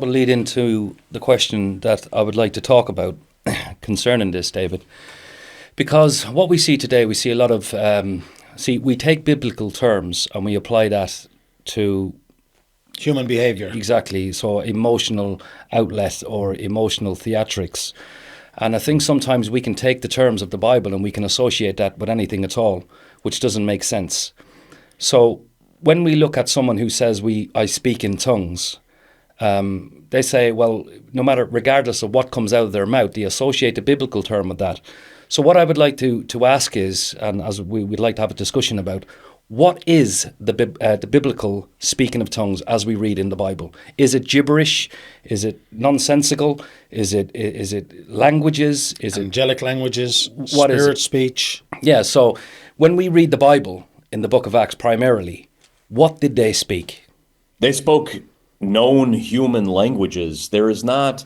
Will lead into the question that I would like to talk about concerning this, David. Because what we see today, we see a lot of, we take biblical terms and we apply that to Human behavior. exactly, so emotional outlet or emotional theatrics. And I think sometimes we can take the terms of the Bible and we can associate that with anything at all, which doesn't make sense. So when we look at someone who says I speak in tongues, they say, well, no matter, regardless of what comes out of their mouth, they associate the biblical term with that. So what I would like to ask is, and as we'd like to have a discussion about, what is the biblical speaking of tongues as we read in the Bible? Is it gibberish? Is it nonsensical? Is it languages? Is it Angelic languages, what is spirit it? speech. Yeah, so when we read the Bible in the book of Acts primarily, what did they speak? They spoke known human languages. There is not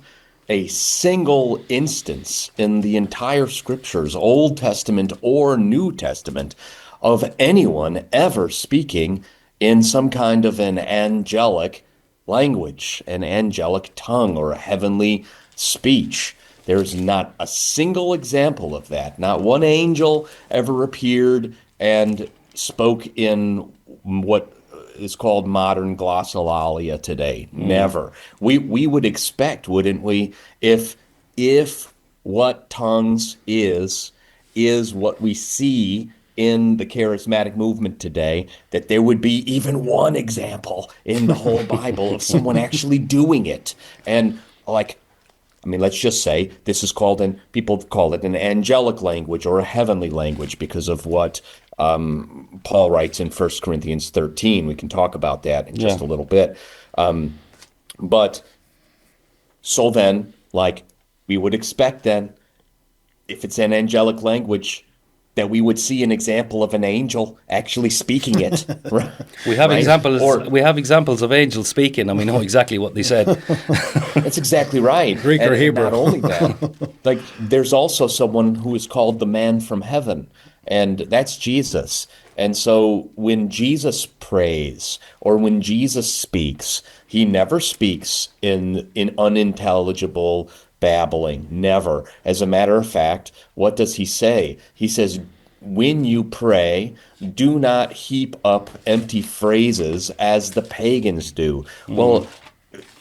a single instance in the entire scriptures, Old Testament or New Testament, of anyone ever speaking in some kind of an angelic language, an angelic tongue, or a heavenly speech. There's not a single example of that. Not one angel ever appeared and spoke in what is called modern glossolalia today. Never. We would expect, wouldn't we, if what tongues is what we see in the charismatic movement today, that there would be even one example in the whole Bible of someone actually doing it. And let's just say this is people call it an angelic language or a heavenly language because of what Paul writes in 1 Corinthians 13. We can talk about that in just a little bit. But so then, we would expect then, if it's an angelic language, that we would see an example of an angel actually speaking it. Right? We have Right? examples. Or- We have examples of angels speaking, and we know exactly what they said. That's exactly right. Greek or And Hebrew. not only that, there's also someone who is called the man from heaven, and that's Jesus. And so when Jesus prays or when Jesus speaks, he never speaks in unintelligible babbling. Never. As a matter of fact, what does he say? He says, when you pray, do not heap up empty phrases as the pagans do. Well,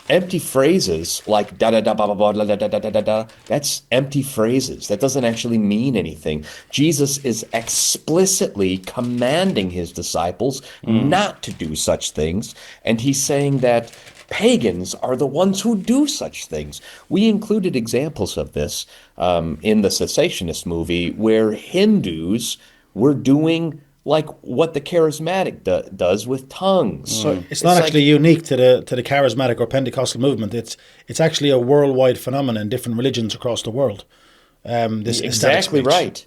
empty phrases like da da da ba ba ba da da da da da da, that's empty phrases. That doesn't actually mean anything. Jesus is explicitly commanding his disciples not to do such things, and he's saying that pagans are the ones who do such things. We included examples of this in the Cessationist movie, where Hindus were doing like what the charismatic does with tongues. So it's not actually unique to the charismatic or Pentecostal movement. It's actually a worldwide phenomenon in different religions across the world. This ecstatic exactly speech. right.